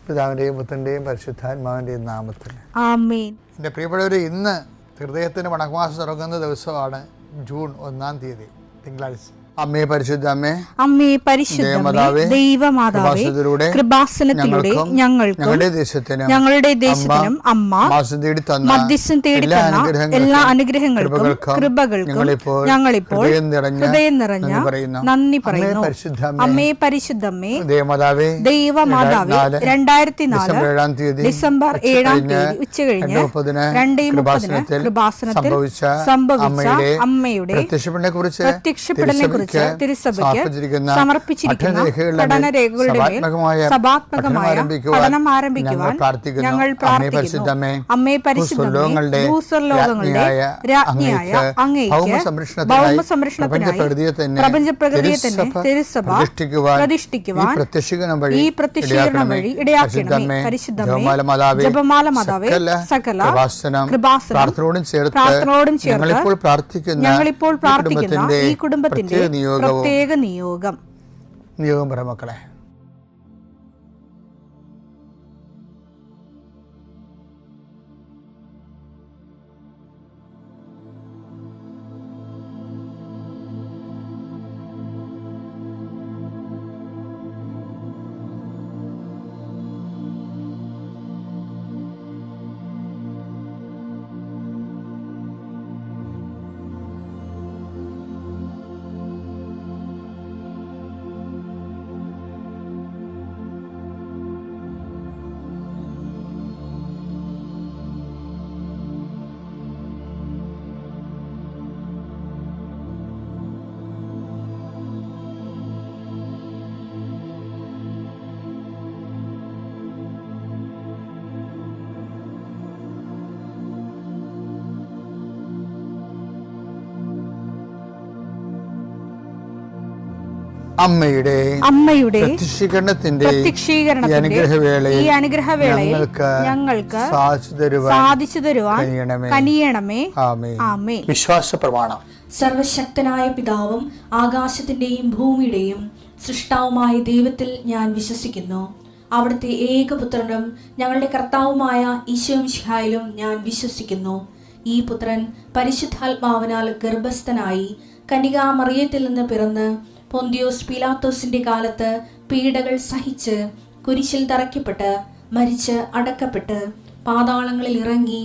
പിതാവിൻ്റെയും പുത്രൻ്റെയും പരിശുദ്ധാത്മാവിൻ്റെയും നാമത്തിൽ ആമേൻ. എൻ്റെ പ്രിയപ്പെട്ടവരെ, ഇന്ന് ഹൃദയത്തിന് വണക്കമാസം തുടങ്ങുന്ന ദിവസമാണ് ജൂൺ 1-ാം തീയതി, തിങ്കളാഴ്ച. അമ്മേ പരിശുദ്ധ അമ്മേ, അമ്മേ പരിശുദ്ധ ദൈവമാതാവേ, കൃപാസനത്തിലൂടെ ഞങ്ങൾക്കും ഞങ്ങളുടെ ദേശത്തിനും അമ്മ മധ്യസ്ഥം തേടി തന്ന എല്ലാ അനുഗ്രഹങ്ങൾക്കും കൃപകൾക്കും ഞങ്ങളിപ്പോൾ ഹൃദയം നിറഞ്ഞ നന്ദി പറയുന്നു. അമ്മേ പരിശുദ്ധമ്മേ ദൈവമാതാവേ, 2004 ഡിസംബർ 7-ാം തീയതി ഉച്ചകഴിഞ്ഞ് 2:30 കൃപാസനത്തിൽ സംഭവിച്ച അമ്മയുടെ പ്രത്യക്ഷപ്പെടലിനെ കുറിച്ച് തിരുസഭയ്ക്ക് സമർപ്പിച്ചിരിക്കുന്ന പഠനരേഖകളുടെ സഭാത്മകമായ പഠനം ആരംഭിക്കുവാൻ ഞങ്ങൾ പ്രാർത്ഥിക്കുന്നു. അമ്മേ പരിശുദ്ധമേ, ഭൂസ്വർലോകങ്ങളുടെ രാജ്ഞിയായ അങ്ങേയ്ക്ക് ഭൗമസംരക്ഷണത്തിനായി പ്രപഞ്ചപ്രകൃതിയെ തന്നെ തിരുസഭ പ്രതിഷ്ഠിക്കുവാൻ ഈ പ്രത്യക്ഷീകരണം വഴി ഇടയാക്കണമേ. പരിശുദ്ധമേ, ജപമാല മാതാവേ, സകല കൃപാസനം പ്രാർത്ഥനയോടും ചേർത്ത് ഞങ്ങളിപ്പോൾ പ്രാർത്ഥിക്കുന്ന ഈ കുടുംബത്തിന്റെ പ്രത്യേക നിയോഗം പറ മക്കളെ. അമ്മയുടെ പ്രത്യക്ഷീകരണത്തിന്റെ ഈ അനുഗ്രഹവേളയിൽ ഞങ്ങൾക്ക് സാധിച്ചു തരുവാൻ കനിയണമേ. ആമേൻ. വിശ്വാസ പ്രമാണം. സർവശക്തനായ പിതാവും ആകാശത്തിന്റെയും ഭൂമിയുടെയും സൃഷ്ടാവുമായ ദൈവത്തിൽ ഞാൻ വിശ്വസിക്കുന്നു. അവിടുത്തെ ഏകപുത്രനും ഞങ്ങളുടെ കർത്താവുമായ ഈശോമിശിഹായിലും ഞാൻ വിശ്വസിക്കുന്നു. ഈ പുത്രൻ പരിശുദ്ധാത്മാവിനാൽ ഗർഭസ്ഥനായി കന്യകാമറിയത്തിൽ നിന്ന് പിറന്ന് പൊന്തിയോസ് പീലാത്തോസിന്റെ കാലത്ത് പീഡകൾ സഹിച്ച് കുരിശിൽ തറയ്ക്കപ്പെട്ട് മരിച്ച് അടക്കപ്പെട്ട് പാതാളങ്ങളിൽ ഇറങ്ങി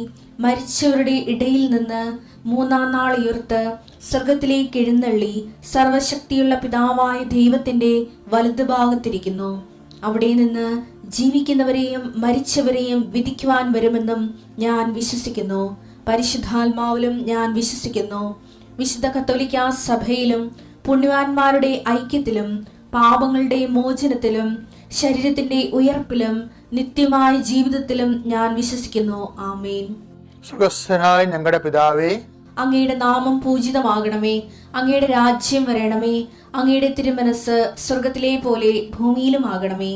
മരിച്ചവരുടെ ഇടയിൽ നിന്ന് 3-ാം നാൾ ഉയർത്ത് സ്വർഗത്തിലേക്ക് എഴുന്നള്ളി സർവശക്തിയുള്ള പിതാവായ ദൈവത്തിന്റെ വലതുഭാഗത്തിരിക്കുന്നു. അവിടെ നിന്ന് ജീവിക്കുന്നവരെയും മരിച്ചവരെയും വിധിക്കുവാൻ വരുമെന്നും ഞാൻ വിശ്വസിക്കുന്നു. പരിശുദ്ധാത്മാവിലും ഞാൻ വിശ്വസിക്കുന്നു. വിശുദ്ധ കത്തോലിക്കാ സഭയിലും പുണ്യവാന്മാരുടെ ഐക്യത്തിലും പാപങ്ങളുടെ മോചനത്തിലും ശരീരത്തിന്റെ ഉയർപ്പിലും നിത്യമായ ജീവിതത്തിലും ഞാൻ വിശ്വസിക്കുന്നു. ആമേൻ. സ്വർഗ്ഗസ്ഥനായ ഞങ്ങളുടെ പിതാവേ, അങ്ങയുടെ നാമം പൂജിതമാകണമേ. അങ്ങയുടെ രാജ്യം വരണമേ. അങ്ങയുടെ തിരുമനസ് സ്വർഗത്തിലെ പോലെ ഭൂമിയിലും ആകണമേ.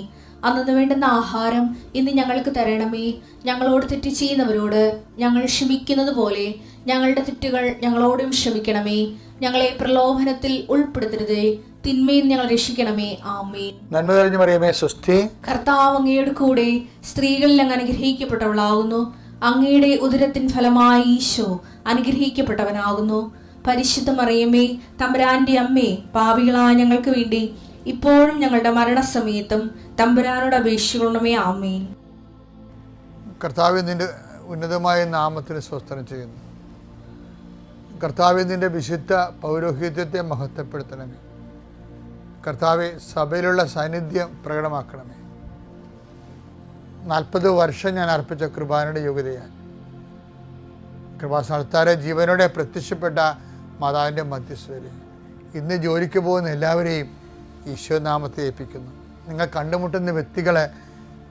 അന്നു വേണ്ടുന്ന ആഹാരം ഇന്ന് ഞങ്ങൾക്ക് തരണമേ. ഞങ്ങളോട് തെറ്റ് ചെയ്യുന്നവരോട് ഞങ്ങൾ ക്ഷമിക്കുന്നത് പോലെ ഞങ്ങളുടെ തെറ്റുകൾ ഞങ്ങളോടും ക്ഷമിക്കണമേ. ഞങ്ങളെ പ്രലോഭനത്തിൽ ഉൾപ്പെടുത്തരുതേ, തിന്മയിൽ ഞങ്ങൾ രക്ഷിക്കണമേ. ആമേൻ. നന്മ നിറഞ്ഞ മറിയമേ, സ്വസ്തി. കർത്താവ് അങ്ങയുടെ കൂടെ സ്ത്രീകളിൽ അങ്ങ് അനുഗ്രഹിക്കപ്പെട്ടവളാകുന്നു. അങ്ങയുടെ ഉദരത്തിൻ ഫലമായി ഈശോ അനുഗ്രഹിക്കപ്പെട്ടവനാകുന്നു. പരിശുദ്ധ മറിയമേ, തമ്പുരാന്റെ അമ്മേ, പാപികളായ ഞങ്ങൾക്ക് വേണ്ടി ഇപ്പോഴും ഞങ്ങളുടെ മരണസമയത്തും തമ്പുരാനോട് അപേക്ഷിക്കണമേ. ആമേൻ. കർത്താവേ, നിന്റെ ഉന്നതമായ നാമത്തിന് സ്വസ്ത്രം ചെയ്യുന്നു. കർത്താവേ, നിന്റെ വിശുദ്ധ പൗരോഹിത്യത്തെ മഹത്വപ്പെടുത്തണമേ. കർത്താവെ, സഭയിലുള്ള സാന്നിധ്യം പ്രകടമാക്കണമേ. 40 വർഷം ഞാൻ അർപ്പിച്ച കൃപാനയുടെ യോഗ്യതയാൽ കൃപാസ്ഥാനത്താരെ ജീവനോടെ പ്രത്യക്ഷപ്പെട്ട മാതാവിൻ്റെ മധ്യസ്ഥതയിൽ ഇന്ന് ജോലിക്ക് പോകുന്ന എല്ലാവരെയും ഈശോനാമത്തെ ഏൽപ്പിക്കുന്നു. നിങ്ങൾ കണ്ടുമുട്ടുന്ന വ്യക്തികളെ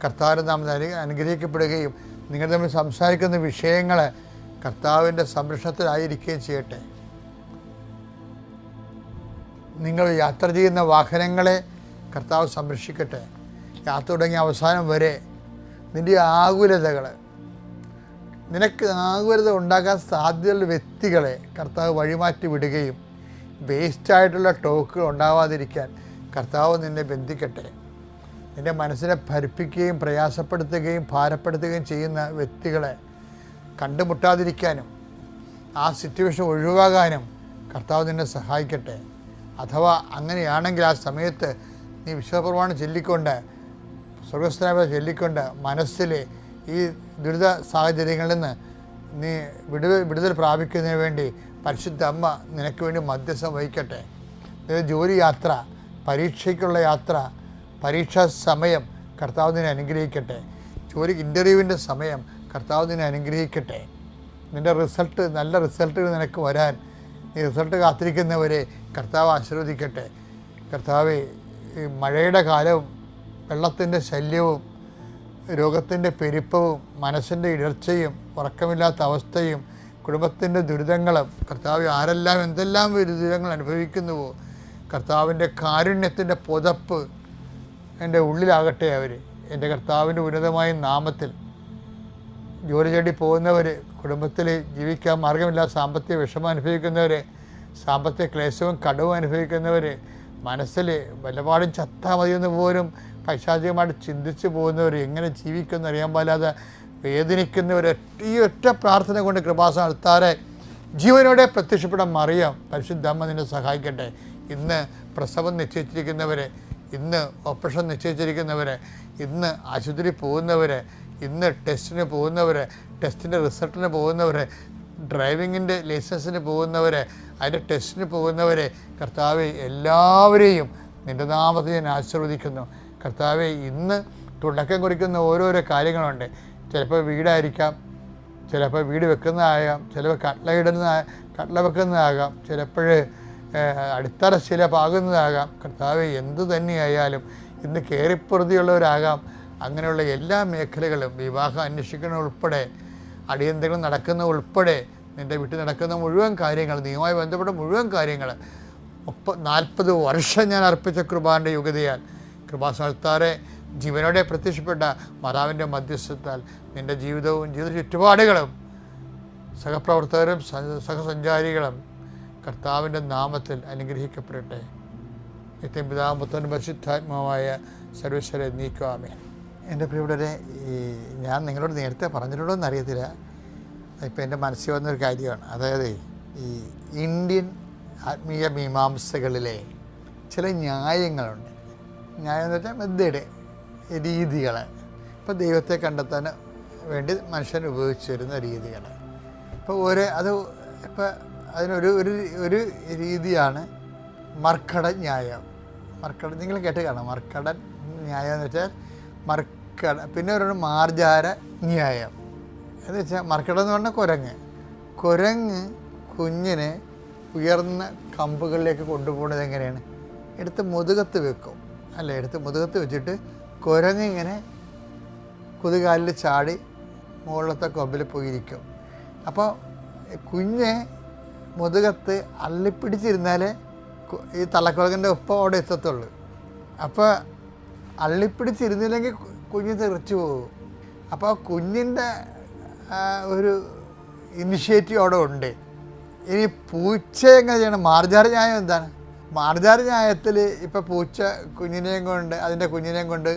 കർത്താവിൻ്റെ നാമത്തിൽ അനുഗ്രഹിക്കപ്പെടുകയും നിങ്ങൾ തമ്മിൽ സംസാരിക്കുന്ന വിഷയങ്ങൾ കർത്താവിൻ്റെ സംരക്ഷണത്തിലായിരിക്കുകയും ചെയ്യട്ടെ. നിങ്ങൾ യാത്ര ചെയ്യുന്ന വാഹനങ്ങളെ കർത്താവ് സംരക്ഷിക്കട്ടെ. യാത്ര തുടങ്ങിയ അവസാനം വരെ നിൻ്റെ ആകുലതകൾ, നിനക്ക് ആകുലത ഉണ്ടാക്കാൻ സാധ്യതയുള്ള വ്യക്തികളെ കർത്താവ് വഴിമാറ്റി വിടുകയും വേസ്റ്റായിട്ടുള്ള ടോക്കുകൾ ഉണ്ടാവാതിരിക്കാൻ കർത്താവ് നിന്നെ ബന്ധിക്കട്ടെ. നിൻ്റെ മനസ്സിനെ ഭരിപ്പിക്കുകയും പ്രയാസപ്പെടുത്തുകയും ഭാരപ്പെടുത്തുകയും ചെയ്യുന്ന വ്യക്തികളെ കണ്ടുമുട്ടാതിരിക്കാനും ആ സിറ്റുവേഷൻ ഒഴിവാകാനും കർത്താവ് നിന്നെ സഹായിക്കട്ടെ. അഥവാ അങ്ങനെയാണെങ്കിൽ ആ സമയത്ത് നീ വിശ്വപ്രമാണം ചൊല്ലിക്കൊണ്ട്, സ്വർഗസ്ഥനായ ചൊല്ലിക്കൊണ്ട് മനസ്സിൽ ഈ ദുരിത സാഹചര്യങ്ങളിൽ നിന്ന് നീ വിടുതൽ പ്രാപിക്കുന്നതിന് വേണ്ടി പരിശുദ്ധ അമ്മ നിനക്ക് വേണ്ടി മധ്യസ്ഥം വഹിക്കട്ടെ. ജോലി യാത്ര, പരീക്ഷയ്ക്കുള്ള യാത്ര, പരീക്ഷാ സമയം കർത്താവ് നിന്നെ അനുഗ്രഹിക്കട്ടെ. ഇൻ്റർവ്യൂവിൻ്റെ സമയം കർത്താവ് നിന്നെ അനുഗ്രഹിക്കട്ടെ. നിൻ്റെ നല്ല റിസൾട്ടുകൾ നിനക്ക് വരാൻ ഈ റിസൾട്ട് കാത്തിരിക്കുന്നവരെ കർത്താവ് ആശീർവദിക്കട്ടെ. കർത്താവേ, ഈ മഴയുടെ കാലവും വെള്ളത്തിൻ്റെ ശല്യവും രോഗത്തിൻ്റെ പെരുപ്പവും മനസ്സിൻ്റെ ഇടർച്ചയും ഉറക്കമില്ലാത്ത അവസ്ഥയും കുടുംബത്തിൻ്റെ ദുരിതങ്ങളും കർത്താവ് ആരെല്ലാം എന്തെല്ലാം ദുരിതങ്ങൾ അനുഭവിക്കുന്നുവോ കർത്താവിൻ്റെ കാരുണ്യത്തിൻ്റെ പുതപ്പ് എൻ്റെ ഉള്ളിലാകട്ടെ. എൻ്റെ കർത്താവിൻ്റെ ഉന്നതമായ നാമത്തിൽ ജോലി തേടി പോകുന്നവർ, കുടുംബത്തിൽ ജീവിക്കാൻ മാർഗമില്ലാത്ത സാമ്പത്തിക വിഷമം അനുഭവിക്കുന്നവർ, സാമ്പത്തിക ക്ലേശവും കടവും അനുഭവിക്കുന്നവർ, മനസ്സിൽ വല്ലപാടും ചത്താൽ മതിയെന്ന് പോലും പൈശാചികമായിട്ട് ചിന്തിച്ച് പോകുന്നവർ, എങ്ങനെ ജീവിക്കുമെന്ന് അറിയാൻ പാടില്ലാതെ വേദനിക്കുന്നവർ, ഈ ഒറ്റ പ്രാർത്ഥന കൊണ്ട് കൃപാസനം അൾത്താരെ ജീവനോടെ പ്രത്യക്ഷപ്പെടാൻ മറിയാം പരിശുദ്ധ അമ്മ നിന്നെ സഹായിക്കട്ടെ. ഇന്ന് പ്രസവം നിശ്ചയിച്ചിരിക്കുന്നവർ, ഇന്ന് ഓപ്പറേഷൻ നിശ്ചയിച്ചിരിക്കുന്നവർ, ഇന്ന് ആശുപത്രി പോകുന്നവർ, ഇന്ന് ടെസ്റ്റിന് പോകുന്നവർ, ടെസ്റ്റിൻ്റെ റിസൾട്ടിന് പോകുന്നവർ, ഡ്രൈവിങ്ങിൻ്റെ ലൈസൻസിന് പോകുന്നവർ, അതിൻ്റെ ടെസ്റ്റിന് പോകുന്നവർ, കർത്താവെ എല്ലാവരെയും നിൻ്റെ നാമത്തിൽ ഞാൻ ആശീർവദിക്കുന്നു. കർത്താവെ, ഇന്ന് തുടക്കം കുറിക്കുന്ന ഓരോരോ കാര്യങ്ങളുണ്ട്. ചിലപ്പോൾ വീടായിരിക്കാം, ചിലപ്പോൾ വീട് വെക്കുന്നതാകാം, ചിലപ്പോൾ കട്ട്ല വെക്കുന്നതാകാം, ചിലപ്പോൾ അടിത്തറ ശില പാകുന്നതാകാം. കർത്താവെ, എന്തു തന്നെയായാലും ഇന്ന് കയറിപ്പുറതിയുള്ളവരാകാം. അങ്ങനെയുള്ള എല്ലാ മേഖലകളും, വിവാഹം അന്വേഷിക്കുന്ന ഉൾപ്പെടെ, അടിയന്തരം നടക്കുന്ന ഉൾപ്പെടെ, നിൻ്റെ വീട്ടിൽ നടക്കുന്ന മുഴുവൻ കാര്യങ്ങൾ, നീയുമായി ബന്ധപ്പെട്ട മുഴുവൻ കാര്യങ്ങൾ 40 വർഷം ഞാൻ അർപ്പിച്ച കൃപാൻ്റെ യുഗതയാൽ കൃപാസനത്താറെ ജീവനോടെ പ്രത്യക്ഷപ്പെട്ട മാതാവിൻ്റെ മധ്യസ്ഥത്താൽ നിൻ്റെ ജീവിതവും ജീവിത ചുറ്റുപാടുകളും സഹപ്രവർത്തകരും സഹസഞ്ചാരികളും കർത്താവിൻ്റെ നാമത്തിൽ അനുഗ്രഹിക്കപ്പെടട്ടെ. നിത്യം പിതാവും പുത്രനും പരിശുദ്ധാത്മാവായ സർവേശ്വരെ നീക്കുവാമേ. എൻ്റെ പ്രിയപ്പെട്ടവരെ, ഞാൻ നിങ്ങളോട് നേരത്തെ പറഞ്ഞിട്ടുണ്ടോ എന്നറിയത്തില്ല, ഇപ്പം എൻ്റെ മനസ്സിൽ വന്നൊരു കാര്യമാണ്. അതായത് ഈ ഇന്ത്യൻ ആത്മീയ മീമാംസകളിലെ ചില ന്യായങ്ങളുണ്ട്. ന്യായം എന്ന് വെച്ചാൽ മെത്തേഡ്, രീതികൾ. ഇപ്പോൾ ദൈവത്തെ കണ്ടെത്താൻ വേണ്ടി മനുഷ്യൻ ഉപയോഗിച്ച് വരുന്ന രീതികൾ. ഇപ്പോൾ ഇപ്പോൾ അതിനൊരു രീതിയാണ് മർക്കടൻ ന്യായം. നിങ്ങൾ കേട്ട് കാണാം. മർക്കടൻ ന്യായം എന്ന് വെച്ചാൽ പിന്നെ ഒരു മാർജാര ന്യായം എന്ന് വെച്ചാൽ, മർക്കടം എന്ന് പറഞ്ഞാൽ കുരങ്ങ് കുഞ്ഞിനെ ഉയർന്ന കമ്പുകളിലേക്ക് കൊണ്ടുപോകുന്നത് എങ്ങനെയാണ്? എടുത്ത് മുതുകത്ത് വെക്കും, അല്ലേ? എടുത്ത് മുതുകത്ത് വെച്ചിട്ട് കുരങ്ങ് ഇങ്ങനെ കുതികാലിൽ ചാടി മുകളിലത്തെ കൊമ്പിൽ പോയിരിക്കും. അപ്പോൾ കുഞ്ഞ് മുതുകത്ത് അള്ളിപ്പിടിച്ചിരുന്നാലേ ഈ തള്ളക്കുരങ്ങൻ്റെ ഒപ്പം അവിടെ എത്തത്തുള്ളൂ. അപ്പോൾ അള്ളിപ്പിടിച്ചിരുന്നില്ലെങ്കിൽ കുഞ്ഞ് തെറിച്ചു പോകും. അപ്പോൾ കുഞ്ഞിൻ്റെ ഒരു ഇനിഷ്യേറ്റീവ് അവിടെ ഉണ്ട്. ഇനി പൂച്ച എങ്ങനെ ചെയ്യണം? മാർജാര ന്യായം എന്താണ്? മാർജാര ന്യായത്തിൽ ഇപ്പോൾ പൂച്ച അതിൻ്റെ കുഞ്ഞിനെയും കൊണ്ട്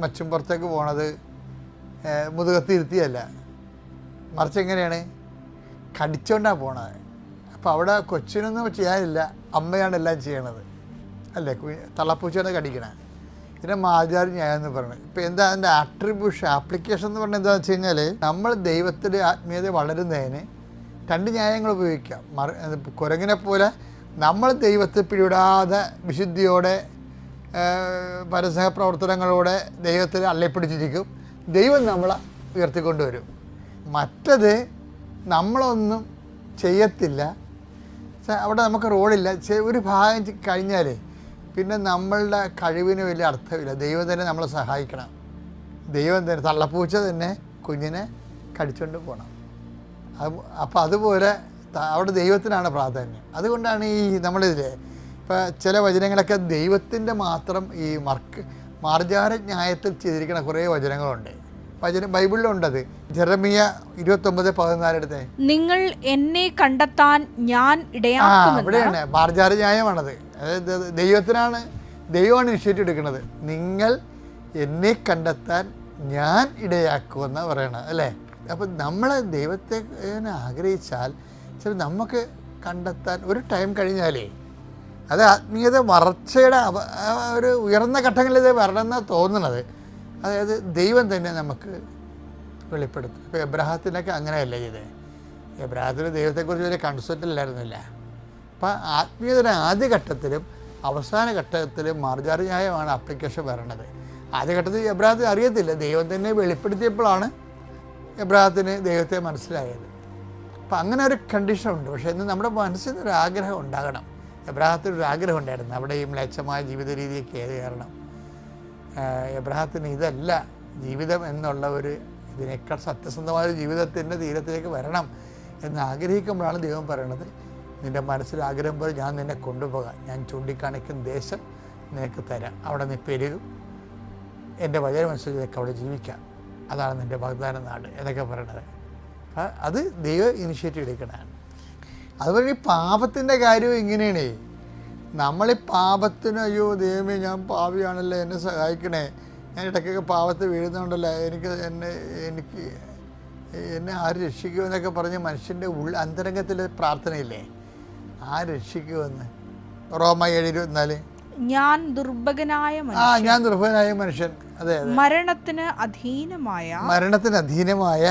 മച്ചും പുറത്തേക്ക് പോണത് മുതുകത്ത് ഇരുത്തിയല്ല, മറിച്ച് എങ്ങനെയാണ്? കടിച്ചോണ്ടാണ് പോണത്. അപ്പോൾ അവിടെ കൊച്ചിനൊന്നും ചെയ്യാനില്ല, അമ്മയാണ് എല്ലാം ചെയ്യണത്, അല്ലേ? തള്ളപ്പൂച്ചയാണ് കടിക്കണേ. ഇതിനെ മാർജാര ന്യായം എന്ന് പറയുന്നത്. ഇപ്പോൾ എന്താ അതിൻ്റെ ആപ്ലിക്കേഷൻ എന്ന് പറഞ്ഞാൽ എന്താണെന്ന് വെച്ച് കഴിഞ്ഞാൽ, നമ്മൾ ദൈവത്തിൻ്റെ ആത്മീയത വളരുന്നതിന് 2 ന്യായങ്ങൾ ഉപയോഗിക്കാം. കുരങ്ങിനെ പോലെ നമ്മൾ ദൈവത്തെ പിടിവിടാതെ വിശുദ്ധിയോടെ പരസ്പര പ്രവർത്തനങ്ങളോടെ ദൈവത്തിൽ അള്ളിപ്പിടിച്ചിരിക്കും, ദൈവം നമ്മളെ ഉയർത്തിക്കൊണ്ടുവരും. മറ്റത് നമ്മളൊന്നും ചെയ്യത്തില്ല, അവിടെ നമുക്ക് റോളില്ല, ഒരു ഭാഗം കഴിഞ്ഞാൽ പിന്നെ നമ്മളുടെ കഴിവിന് വലിയ അർത്ഥമില്ല. ദൈവം തന്നെ നമ്മളെ സഹായിക്കണം. ദൈവം തന്നെ, തള്ളപ്പൂച്ച തന്നെ കുഞ്ഞിനെ കടിച്ചുകൊണ്ട് പോകണം. അപ്പോൾ അതുപോലെ അവിടെ ദൈവത്തിനാണ് പ്രാധാന്യം. അതുകൊണ്ടാണ് ഈ നമ്മളിതിൽ ഇപ്പോൾ ചില വചനങ്ങളൊക്കെ ദൈവത്തിൻ്റെ മാത്രം ഈ മാർജാര ന്യായത്തിൽ ചെയ്തിരിക്കുന്ന കുറേ വചനങ്ങളുണ്ട്. ബൈബിളിലുണ്ടത്. ജെറമിയ 29:14 എടുത്തേ. നിങ്ങൾ എന്നെ കണ്ടെത്താൻ ഞാൻ ഇടയാക്കുമെന്ന്. അവിടെയാണ് മാർജാര ന്യായമാണത്. അതായത് ദൈവത്തിനാണ് ദൈവമാണ് ഇനിഷ്യേറ്റീവ് എടുക്കുന്നത്. നിങ്ങൾ എന്നെ കണ്ടെത്താൻ ഞാൻ ഇടയാക്കുമെന്ന് പറയണത് അല്ലേ. അപ്പം നമ്മൾ ദൈവത്തെ ആഗ്രഹിച്ചാൽ ചില നമുക്ക് കണ്ടെത്താൻ ഒരു ടൈം കഴിഞ്ഞാലേ അത് ആത്മീയത വളർച്ചയുടെ ഒരു ഉയർന്ന ഘട്ടങ്ങളിൽ വരണമെന്നാണ് തോന്നുന്നത്. അതായത് ദൈവം തന്നെ നമുക്ക് വെളിപ്പെടുത്തും. ഇപ്പോൾ എബ്രഹാത്തിനൊക്കെ അങ്ങനെയല്ല ചെയ്തത്. എബ്രഹാത്തിന് ദൈവത്തെക്കുറിച്ച് വലിയ കൺസെപ്റ്റ് ഇല്ലായിരുന്നില്ല. അപ്പം ആത്മീയതയുടെ ആദ്യഘട്ടത്തിലും അവസാന ഘട്ടത്തിലും മാർജാറിയായമാണ് അപ്ലിക്കേഷൻ വരണത്. ആദ്യഘട്ടത്തിൽ എബ്രഹാത്തിന് അറിയത്തില്ല, ദൈവം തന്നെ വെളിപ്പെടുത്തിയപ്പോഴാണ് എബ്രഹാത്തിന് ദൈവത്തെ മനസ്സിലായത്. അപ്പം അങ്ങനെ ഒരു കണ്ടീഷനുണ്ട്. പക്ഷേ ഇന്ന് നമ്മുടെ മനസ്സിൽ ഒരു ആഗ്രഹം ഉണ്ടാകണം. എബ്രഹാത്തിനൊരു ആഗ്രഹം ഉണ്ടായിരുന്നു, അവിടെ ഈ മ്ലേച്ഛമായ ജീവിത രീതിയൊക്കെ ഏത് കാരണം. എബ്രഹാത്തിന് ഇതല്ല ജീവിതം എന്നുള്ള ഒരു ഇതിനേക്കാൾ സത്യസന്ധമായ ഒരു ജീവിതത്തിൻ്റെ തീരത്തിലേക്ക് വരണം എന്ന് ആഗ്രഹിക്കുമ്പോഴാണ് ദൈവം പറയണത്, നിൻ്റെ മനസ്സിൽ ആഗ്രഹം പോലെ ഞാൻ നിന്നെ കൊണ്ടുപോകാം, ഞാൻ ചൂണ്ടിക്കാണിക്കുന്ന ദേശം നിനക്ക് തരാം, അവിടെ നീ പെരുകും, എൻ്റെ വചനമനുസരിച്ച് നിനക്ക് അവിടെ ജീവിക്കാം, അതാണ് നിൻ്റെ വാഗ്ദാന നാട് എന്നൊക്കെ പറയണത്. അത് ദൈവം ഇനിഷ്യേറ്റീവ് എടുക്കണതാണ്. അതുപോലെ ഈ പാപത്തിൻ്റെ കാര്യവും ഇങ്ങനെയാണ്. നമ്മളീ പാപത്തിന് അയ്യോ ദൈവമേ ഞാൻ പാപിയാണല്ലോ എന്നെ സഹായിക്കണേ, ഞാൻ ഇടയ്ക്കൊക്കെ പാപത്തിൽ വീഴുന്നുണ്ടല്ലോ, എന്നെ ആര് രക്ഷിക്കുമെന്നൊക്കെ പറഞ്ഞ് മനുഷ്യൻ്റെ അന്തരംഗത്തിൽ പ്രാർത്ഥനയില്ലേ, ആര് രക്ഷിക്കുമെന്ന്. റോമ 7:24 ഞാൻ ദുർഭകനായ മനുഷ്യൻ, അതെ, മരണത്തിന് അധീനമായ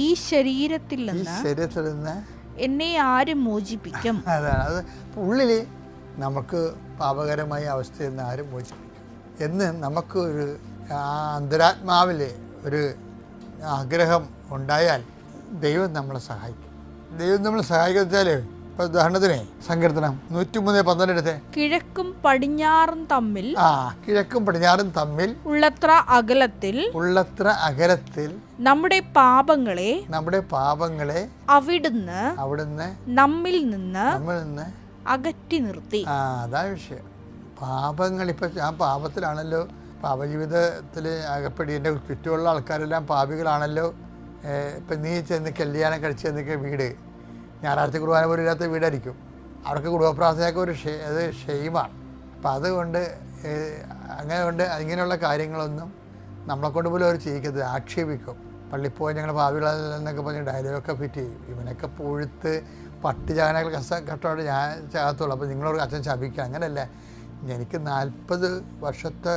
ഈ ശരീരത്തിൽ നിന്ന് എന്നെ ആര് മോചിപ്പിക്കും. അതാണ് അത്. ഉള്ളിൽ നമുക്ക് പാപകരമായ അവസ്ഥയിൽ നിന്ന് ആരും മോചിപ്പിക്കും എന്ന് നമുക്കൊരു അന്തരാത്മാവിൽ ഒരു ആഗ്രഹം ഉണ്ടായാൽ ദൈവം നമ്മളെ സഹായിക്കും. ദൈവം നമ്മളെ സഹായിക്കുക വെച്ചാൽ ഇപ്പോൾ ഉദാഹരണത്തിന് സങ്കീർത്തനം 103:12 കിഴക്കും പടിഞ്ഞാറും തമ്മിൽ ഉള്ളത്ര അകലത്തിൽ നമ്മുടെ പാപങ്ങളെ അവിടുന്ന് നമ്മിൽ നിന്ന് അകറ്റി നിർത്തി. അതാണ് വിഷയം. പാപങ്ങൾ ഇപ്പം ഞാൻ പാപത്തിലാണല്ലോ, പാപജീവിതത്തിൽ അകപ്പെടി, എൻ്റെ ചുറ്റുമുള്ള ആൾക്കാരെല്ലാം പാപികളാണല്ലോ. ഇപ്പം നീ ചെന്ന് കല്യാണം കഴിച്ച് ചെന്നൊക്കെ വീട് ഞായറാഴ്ച കുർബാന പോലും ഇല്ലാത്ത വീടായിരിക്കും. അവർക്ക് കുടുംബപ്രാർത്ഥനയൊക്കെ അത് ഷെയിമാണ്. അപ്പം അതുകൊണ്ട് ഇങ്ങനെയുള്ള കാര്യങ്ങളൊന്നും നമ്മളെക്കൊണ്ട് പോലും അവർ ചെയ്യിക്കരുത്, ആക്ഷേപിക്കും. പള്ളിപ്പോയി ഞങ്ങൾ ഭാവികളെന്നൊക്കെ പറഞ്ഞ് ഡയലോഗൊക്കെ ഫിറ്റ് ചെയ്യും. ഇവനൊക്കെ പുഴുത്ത് പട്ടി ചാകനകൾ കഷ്ടമായിട്ട് ഞാൻ ചാകത്തുള്ളൂ, അപ്പോൾ നിങ്ങളോട് അച്ഛൻ ശപിക്കുക. അങ്ങനെയല്ല, എനിക്ക് 40 വർഷത്തെ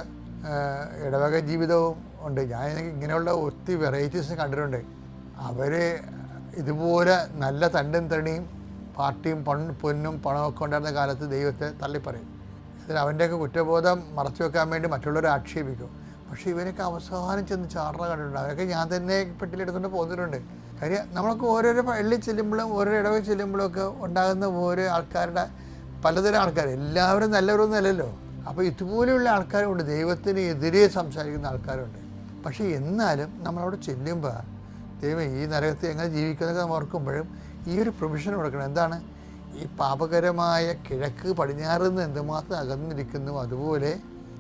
ഇടവക ജീവിതവും ഉണ്ട്. ഞാൻ ഇങ്ങനെയുള്ള ഒത്തിരി വെറൈറ്റീസ് കണ്ടിട്ടുണ്ട്. അവർ ഇതുപോലെ നല്ല തണ്ടും തണിയും പാർട്ടിയും പൊന്നും പണമൊക്കെ ഉണ്ടായിരുന്ന കാലത്ത് ദൈവത്തെ തള്ളിപ്പറയും. അതിൽ അവൻ്റെയൊക്കെ കുറ്റബോധം മറച്ചു വെക്കാൻ വേണ്ടി മറ്റുള്ളവരെ ആക്ഷേപിക്കും. പക്ഷേ ഇവനൊക്കെ അവസാനം ചെന്ന് ചാടണ കണ്ടിട്ടുണ്ട്. അവരൊക്കെ ഞാൻ തന്നെ പെട്ടിലെടുത്തുകൊണ്ട് പോന്നിട്ടുണ്ട്. കാര്യം നമ്മളൊക്കെ ഓരോരോ പള്ളി ചെല്ലുമ്പോഴും ഓരോ ഇടവക ചെല്ലുമ്പോഴൊക്കെ ഉണ്ടാകുന്ന ഓരോ ആൾക്കാരുടെ പലതരം ആൾക്കാർ, എല്ലാവരും നല്ലവരൊന്നും അല്ലല്ലോ. അപ്പോൾ ഇതുപോലെയുള്ള ആൾക്കാരുണ്ട്, ദൈവത്തിന് എതിരെ സംസാരിക്കുന്ന ആൾക്കാരുണ്ട്. പക്ഷേ എന്നാലും നമ്മളവിടെ ചെല്ലുമ്പോൾ ദൈവം ഈ നരകത്തിൽ എങ്ങനെ ജീവിക്കുന്നതൊക്കെ നമ്മൾ ഓർക്കുമ്പോഴും ഈ ഒരു പ്രൊവിഷൻ കൊടുക്കണം. എന്താണ്? ഈ പാപകരമായ കിഴക്ക് പടിഞ്ഞാറിൽ നിന്ന് എന്തുമാത്രം അകന്നിരിക്കുന്നു, അതുപോലെ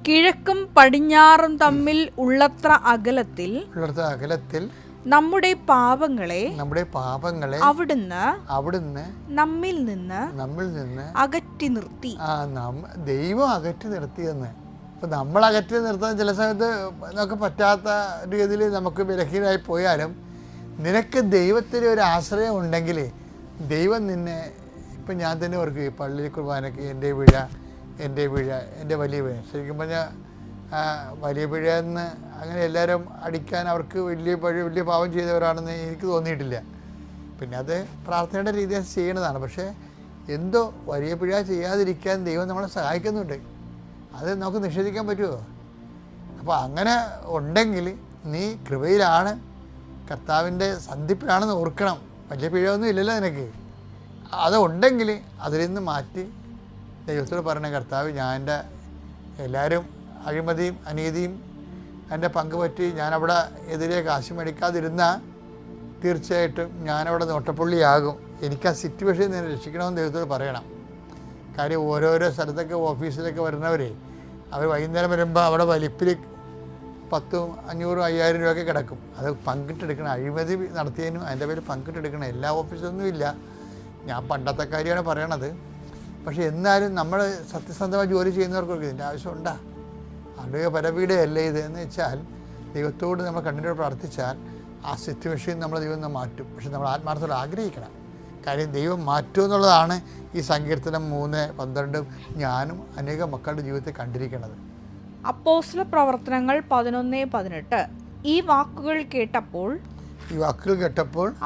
കിഴക്കും പടിഞ്ഞാറും തമ്മിൽ ഉള്ളത്ര അകലത്തിൽ നമ്മുടെ പാപങ്ങളെ അവിടുന്ന് നമ്മിൽ നിന്ന് അകറ്റി നിർത്തി. ദൈവം അകറ്റി നിർത്തിയെന്ന്. ഇപ്പം നമ്മൾ അകറ്റി നിർത്താൻ ചില സമയത്ത് നമുക്ക് പറ്റാത്ത രീതിയിൽ നമുക്ക് ബലഹീനമായി പോയാലും നിനക്ക് ദൈവത്തിന് ഒരു ആശ്രയം ഉണ്ടെങ്കിൽ ദൈവം നിന്നെ, ഇപ്പം ഞാൻ തന്നെ ഓർക്കും ഈ പള്ളി കുർബാനയ്ക്ക് എൻ്റെ പിഴ എൻ്റെ വലിയ പിഴ. ശരിക്കും പറഞ്ഞാൽ വലിയ പിഴയെന്ന് അങ്ങനെ എല്ലാവരും അടിക്കാൻ അവർക്ക് വലിയ പാപം ചെയ്തവരാണെന്ന് എനിക്ക് തോന്നിയിട്ടില്ല. പിന്നെ അത് പ്രാർത്ഥനയുടെ രീതിയിൽ ചെയ്യണതാണ്. പക്ഷേ എന്തോ വലിയ പിഴ ചെയ്യാതിരിക്കാൻ ദൈവം നമ്മളെ സഹായിക്കുന്നുണ്ട്. അത് നമുക്ക് നിഷേധിക്കാൻ പറ്റുമോ? അപ്പോൾ അങ്ങനെ ഉണ്ടെങ്കിൽ നീ കൃപയിലാണ്, കർത്താവിൻ്റെ സന്ധിപ്പിലാണെന്ന് ഓർക്കണം. വലിയ പിഴയൊന്നും ഇല്ലല്ലോ നിനക്ക്. അതുണ്ടെങ്കിൽ അതിൽ നിന്ന് മാറ്റി ദൈവത്തോട് പറയണ, കർത്താവ് ഞാൻ എൻ്റെ എല്ലാവരും അഴിമതിയും അനീതിയും എൻ്റെ പങ്ക് പറ്റി ഞാനവിടെ എതിരെ കാശ് മേടിക്കാതിരുന്നാൽ തീർച്ചയായിട്ടും ഞാനവിടെ നോട്ടപ്പുള്ളിയാകും. എനിക്ക് ആ സിറ്റുവേഷനിൽ നിന്ന് രക്ഷിക്കണമെന്ന് ദൈവത്തോട് പറയണം. കാര്യം ഓരോരോ സ്ഥലത്തൊക്കെ ഓഫീസിലൊക്കെ വരുന്നവരെ അവർ വൈകുന്നേരം വരുമ്പോൾ അവിടെ വലിപ്പിൽ 10, 500, 5000 രൂപയൊക്കെ കിടക്കും. അത് പങ്കിട്ടെടുക്കണം. അഴിമതി നടത്തിയതിനും അതിൻ്റെ പേര് പങ്കിട്ടെടുക്കണം. എല്ലാ ഓഫീസൊന്നും ഇല്ല, ഞാൻ പണ്ടത്തെ കാര്യമാണ് പറയണത്. പക്ഷെ എന്നാലും നമ്മൾ സത്യസന്ധമായി ജോലി ചെയ്യുന്നവർക്കൊക്കെ ഇതിൻ്റെ ആവശ്യമുണ്ടാ? ആളുടെ പരപീഡയല്ലേ ഇത് എന്ന് വെച്ചാൽ ദൈവത്തോട് നമ്മൾ കണ്ണീരോട് പ്രാർത്ഥിച്ചാൽ ആ സിറ്റുവേഷൻ നമ്മളെ ദൈവം മാറ്റും. പക്ഷെ നമ്മൾ ആത്മാർത്ഥത്തോടെ ആഗ്രഹിക്കണം. കാര്യം ദൈവം മാറ്റും എന്നുള്ളതാണ് ഈ സങ്കീർത്തനം 3:12 ഞാനും അനേകം മക്കളുടെ ജീവിതത്തിൽ കണ്ടിരിക്കുന്നത്. അപ്പോസ്തല പ്രവർത്തനങ്ങൾ 11:18 ഈ വാക്കുകൾ കേട്ടപ്പോൾ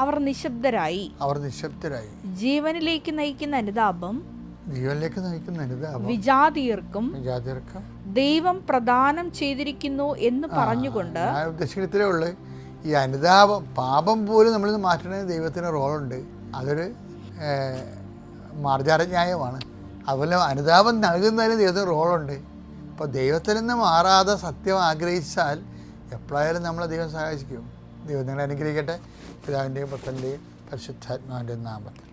അവർ നിശബ്ദരായി. ജീവനിലേക്ക് നയിക്കുന്ന അനുതാപം വിജാതീയർക്കും ദൈവം പ്രദാനം ചെയ്തിരിക്കുന്നു എന്ന് പറഞ്ഞുകൊണ്ട്. ഉദ്ദേശിക്കത്തിലേ ഉള്ളു ഈ അനുതാപം. പാപം പോലും നമ്മളിത് മാറ്റണമെന്ന് ദൈവത്തിന് റോളുണ്ട്. അതൊരു മാർജാരന്യായമാണ്. അതുപോലെ അനുതാപം നൽകുന്നതിന് ദൈവത്തിന് റോളുണ്ട്. അപ്പോൾ ദൈവത്തിൽ നിന്ന് മാറാതെ സത്യം ആഗ്രഹിച്ചാൽ എപ്പോഴായാലും നമ്മളെ ദൈവം സഹായിക്കും. ദൈവം നിങ്ങളെ അനുഗ്രഹിക്കട്ടെ. പിതാവിൻ്റെയും പുത്രൻ്റെയും പരിശുദ്ധാത്മാവിൻ്റെയും നാമത്തിൽ.